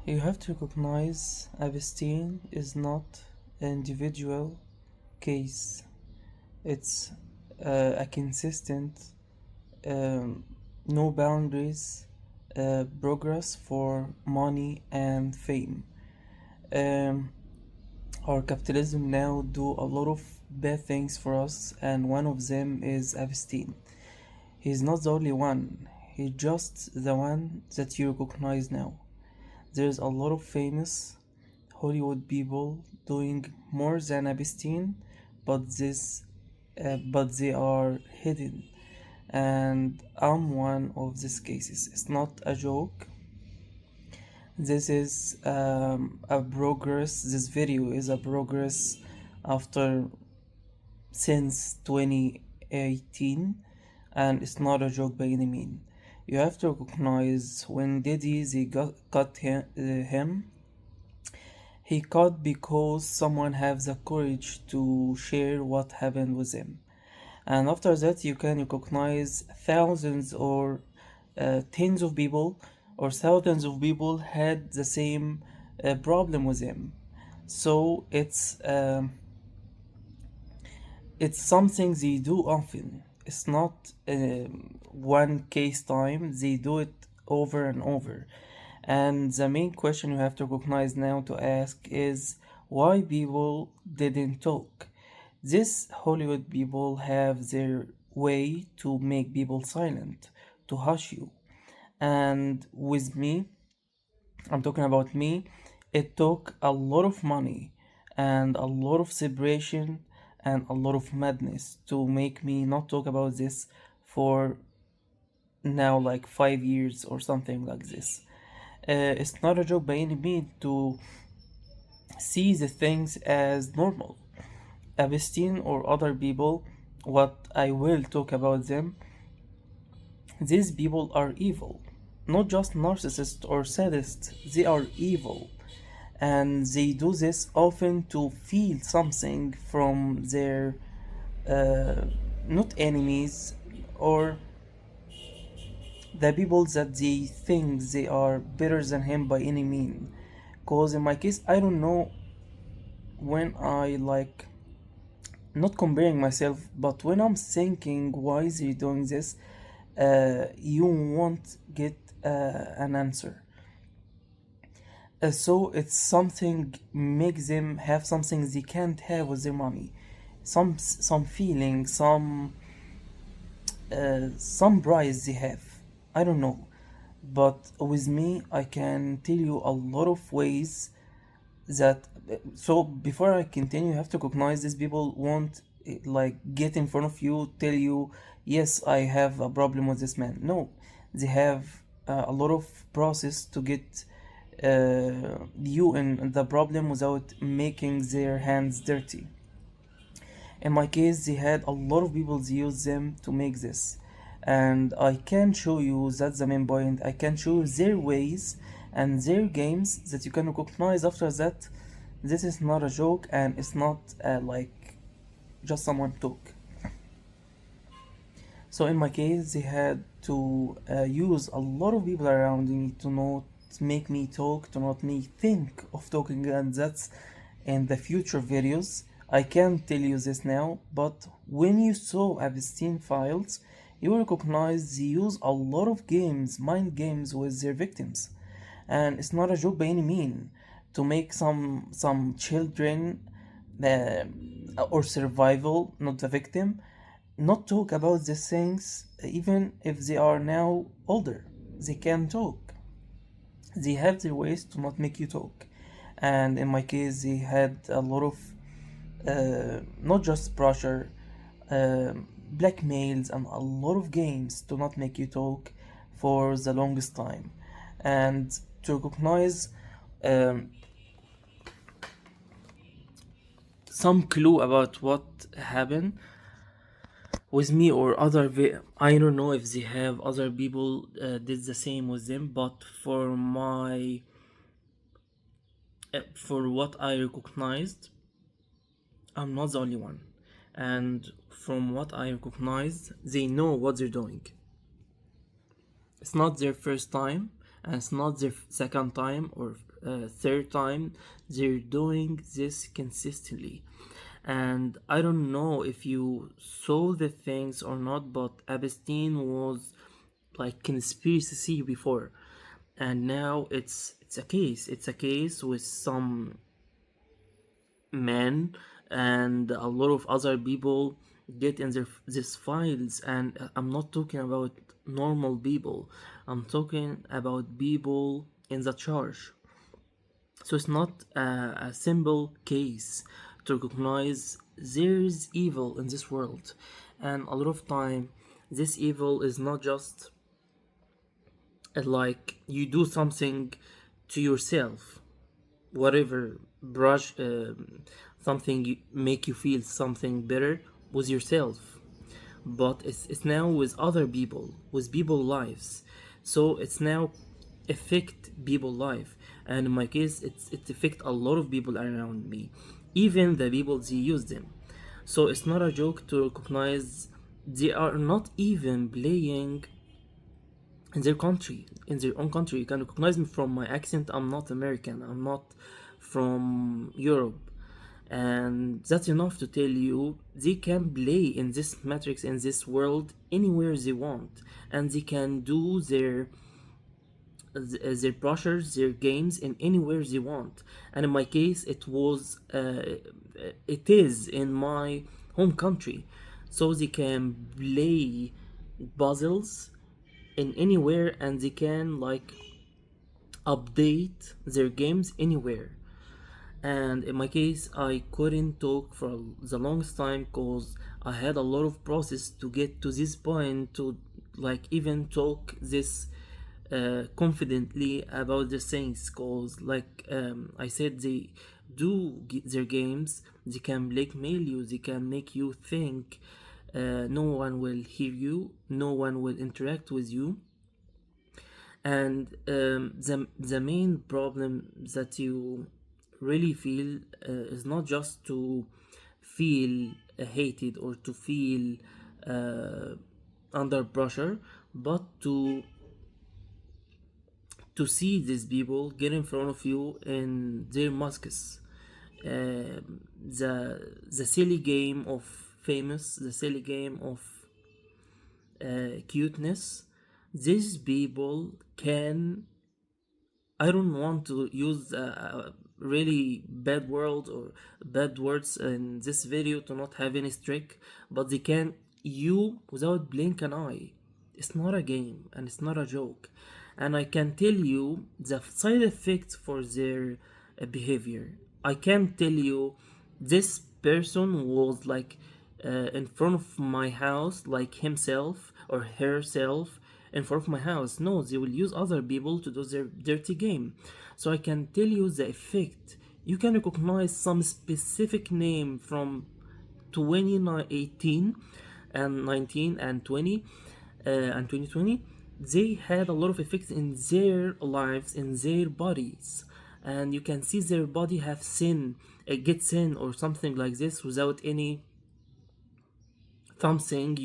You have to recognize Epstein is not an individual case. It's a consistent, um, no boundaries progress for money and fame. Um, our capitalism now do a lot of bad things for us, and one of them is Epstein. He's not the only one. He's just the one that you recognize now. There's a lot of famous Hollywood people doing more than Epstein, but they are hidden, and I'm one of these cases. It's not a joke. This is a progress. This video is a progress after since 2018, and it's not a joke by any means. You have to recognize when didi they cut him. He cut because someone has the courage to share what happened with him. And after that, you can recognize thousands or tens of people or thousands of people had the same problem with him. So it's something they do often. It's not one case time, they do it over and over. And the main question you have to recognize now to ask is why people didn't talk. These Hollywood people have their way to make people silent, to hush you. And with me, I'm talking about me, it took a lot of money and a lot of separation and a lot of madness to make me not talk about this for now like 5 years or something like this. It's not a joke by any means to see the things as normal. Epstein or other people, what I will talk about them, these people are evil. Not just narcissists or sadists, they are evil. And they do this often to feel something from their uh, not enemies or the people that they think they are better than him by any mean. Cause in my case, I don't know when I like not comparing myself, but when I'm thinking why is he doing this, you won't get an answer. So it's something makes them have something they can't have with their money, some feeling, some prize they have. I don't know, but with me, I can tell you a lot of ways that. So before I continue, you have to recognize these people won't like get in front of you, tell you, yes, I have a problem with this man. No, they have a lot of process to get you in the problem without making their hands dirty. In my case, they had a lot of people use them to make this. And I can show you that's the main point. I can show you their ways and their games that you can recognize after that. This is not a joke and it's not like just someone talk. So in my case, they had to use a lot of people around me to not make me talk, to not me think of talking, and that's in the future videos. I can't tell you this now, but when you saw Epstein files, you will recognize they use a lot of games, mind games with their victims, and it's not a joke by any mean to make some children uh, or survival, not the victim, not talk about these things even if they are now older. They can talk. They have their ways to not make you talk. And in my case, they had a lot of not just pressure, blackmails, and a lot of games to not make you talk for the longest time. And to recognize um, some clue about what happened with me or I don't know if they have other people did the same with them, but for what I recognized, I'm not the only one. And from what I recognized, they know what they're doing. It's not their first time, and it's not their second time or third time. They're doing this consistently. And I don't know if you saw the things or not, but Epstein was like conspiracy before, and now it's a case. It's a case with some men and a lot of other people get in these files. And I'm not talking about normal people, I'm talking about people in the charge. So it's not a simple case to recognize there's evil in this world. And a lot of time this evil is not just like you do something to yourself, whatever, brush something make you feel something better with yourself, but it's now with other people, with people lives. So it's now affect people life, and in my case it affect a lot of people around me, even the people they use them. So it's not a joke to recognize they are not even playing in their country, in their own country. You can recognize me from my accent. I'm not American, I'm not from Europe. And that's enough to tell you they can play in this matrix, in this world, anywhere they want. And they can do their brushes, their games in anywhere they want. And in my case it is in my home country. So they can play puzzles in anywhere, and they can like update their games anywhere. And in my case I couldn't talk for the longest time because I had a lot of process to get to this point, to like even talk this confidently about the things. Because like I said, they do get their games, they can blackmail you, they can make you think no one will hear you, no one will interact with you. And the main problem that you really feel is not just to feel hated or to feel uh, under pressure, but to see these people get in front of you in their masks. The silly game of famous, the silly game of cuteness. These people can, I don't want to use really bad words or bad words in this video to not have any streak, but they can you without blink an eye. It's not a game and it's not a joke, and I can tell you the side effects for their behavior. I can tell you this person was like in front of my house, like himself or herself in front of my house. No, they will use other people to do their dirty game. So I can tell you the effect. You can recognize some specific name from 2018 and 19 and 20 and 2020. They had a lot of effects in their lives, in their bodies, and you can see their body have sin, get sin or something like this without any something,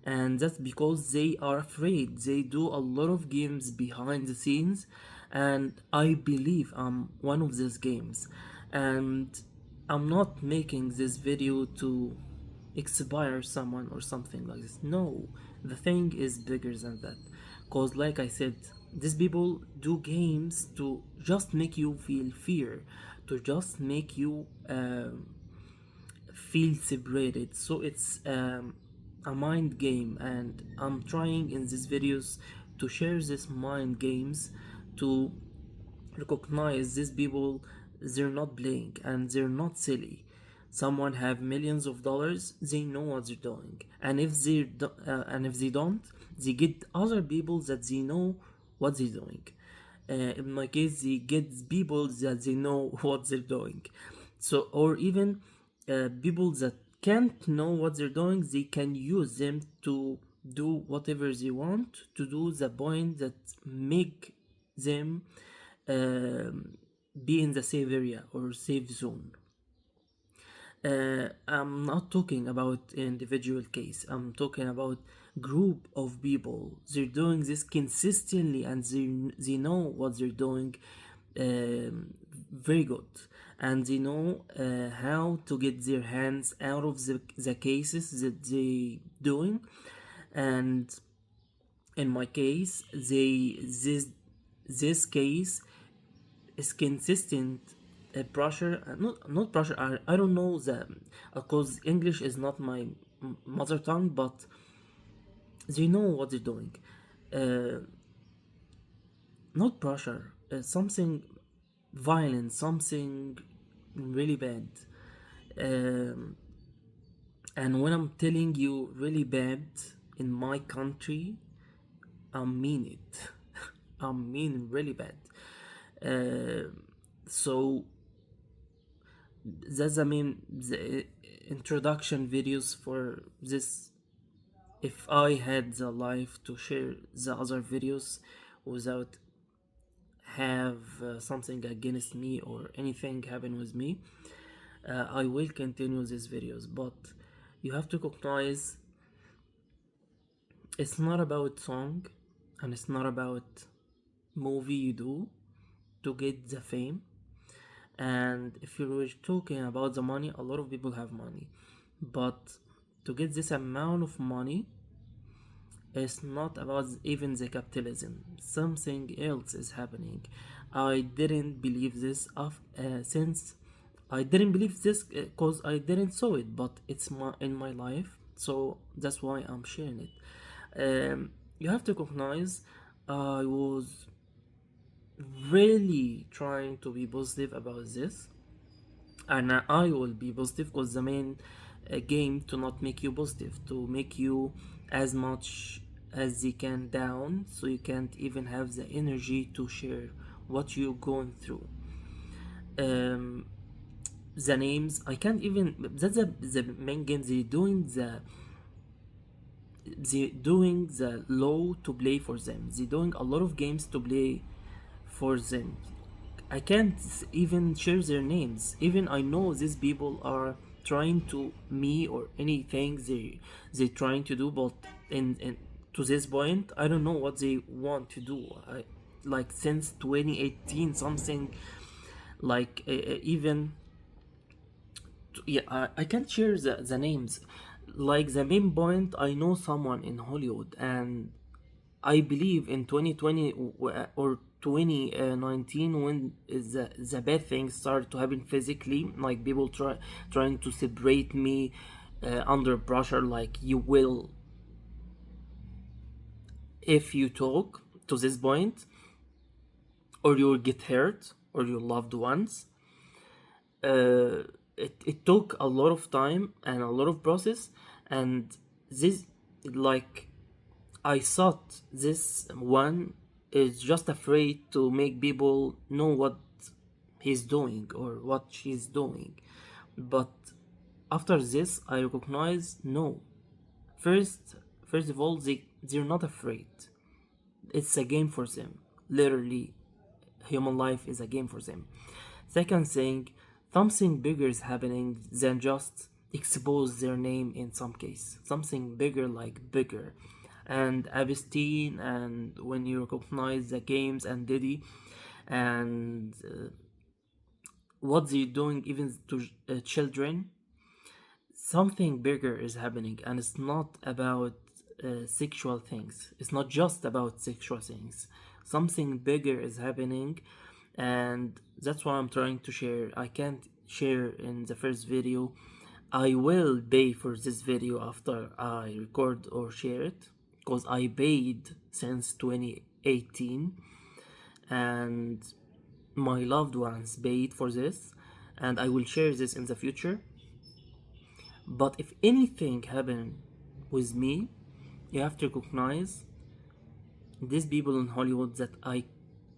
and that's because they are afraid. They do a lot of games behind the scenes, and I believe I'm one of these games. And I'm not making this video to inspire someone or something like this. No, the thing is bigger than that. Because, like I said, these people do games to just make you feel fear, to just make you feel separated. So it's a mind game, and I'm trying in these videos to share these mind games, to recognize these people. They're not playing and they're not silly. Someone have millions of dollars, they know what they're doing, and if they don't, they get other people that they know what they're doing. In my case, they get people that they know what they're doing. So, or even people that can't know what they're doing, they can use them to do whatever they want, to do the point that make them um, be in the safe area or safe zone. I'm not talking about individual case. I'm talking about group of people. They're doing this consistently, and they know what they're doing very good, and they know how to get their hands out of the cases that they doing. And in my case, this case is consistent pressure, not pressure. I don't know the because English is not my mother tongue, but they know what they're doing. uh, Not pressure, something violent, something really bad. um, and when I'm telling you really bad in my country, I mean it. I mean really bad. uh, so that's, I mean, the introduction videos for this. If I had the life to share the other videos without have something against me or anything happen with me, I will continue these videos. But you have to recognize it's not about song, and it's not about movie you do to get the fame. And if you were talking about the money, a lot of people have money, but to get this amount of money, it's not about even the capitalism. Something else is happening. I didn't believe this since I didn't believe this because I didn't saw it, but it's in my life, so that's why I'm sharing it. You have to recognize I was really trying to be positive about this, and I will be positive because the main game to not make you positive, to make you as much as they can down, so you can't even have the energy to share what you're going through. Um, the names I can't even. That's the main game. They doing the law to play for them. They doing a lot of games to play for them. I can't even share their names. Even I know these people are trying to me or anything they trying to do, but in to this point, I don't know what they want to do. Like since 2018 something, like even yeah, I can't share the names. Like the main point, I know someone in Hollywood, and I believe in 2020 or 2019, when the bad things started to happen physically, like people trying to separate me under pressure, like you will if you talk to this point, or you will get hurt, or your loved ones. It took a lot of time and a lot of process, and this, like, I thought this one is just afraid to make people know what he's doing or what she's doing. But after this, I recognize no. First, first of all, they're not afraid. It's a game for them. Literally, human life is a game for them. Second thing, something bigger is happening than just expose their name in some case. Something bigger, like bigger. And Epstein, and when you recognize the games and Diddy, and what they're doing even to children, something bigger is happening, and it's not about sexual things. It's not just about sexual things. Something bigger is happening, and that's what I'm trying to share. I can't share in the first video. I will pay for this video after I record or share it, because I paid since 2018, and my loved ones paid for this, and I will share this in the future. But if anything happen with me, you have to recognize these people in Hollywood that I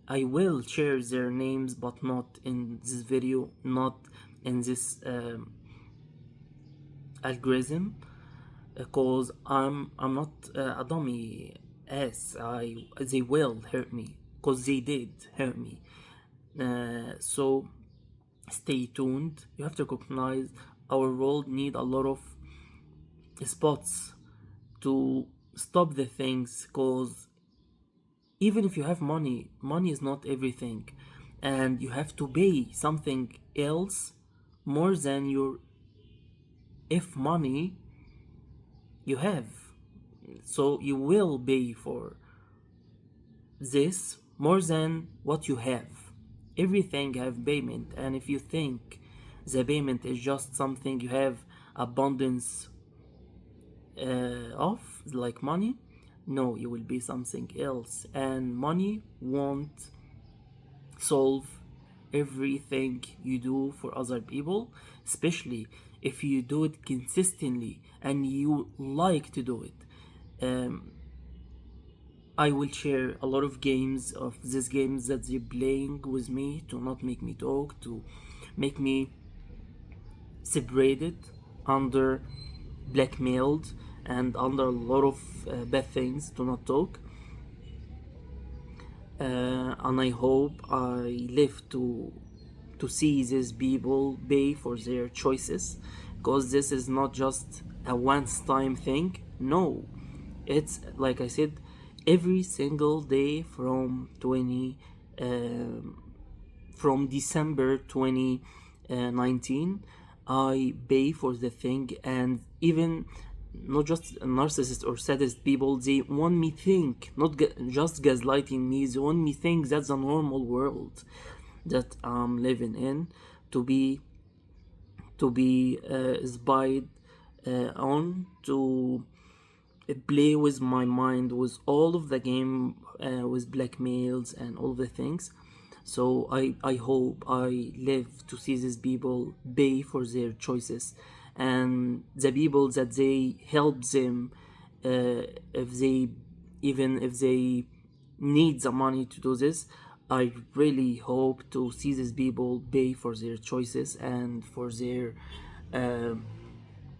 will share their names, but not in this video, not in this algorithm, because I'm not a dummy ass. They will hurt me, because they did hurt me. So stay tuned. You have to recognize our world need a lot of spots to stop the things, cause even if you have money, money is not everything, and you have to pay something else more than your if money you have. So you will pay for this more than what you have. Everything have payment, and if you think the payment is just something you have abundance of, like money, no, you will be something else, and money won't solve everything you do for other people, especially if you do it consistently and you like to do it. I will share a lot of games of these games that they're playing with me to not make me talk, to make me separated, under blackmailed, and under a lot of bad things to not talk. And I hope I live to see these people pay for their choices, because this is not just a once time thing. No, it's like I said, every single day from 20 from December 2019, I pay for the thing. And even not just narcissists or sadist people, they want me think, not just gaslighting me, they want me think that's a normal world that I'm living in, to be spied on, to play with my mind with all of the game, with blackmails and all the things. So I hope I live to see these people pay for their choices, and the people that they help them, if they, even if they need the money to do this, I really hope to see these people pay for their choices and for their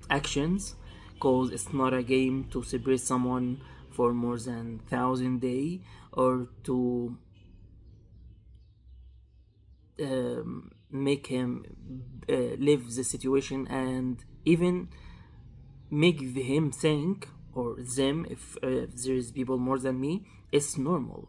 actions, because it's not a game to separate someone for more than 1,000 days, or to make him live the situation, and even make him think, or them, if there is people more than me, it's normal.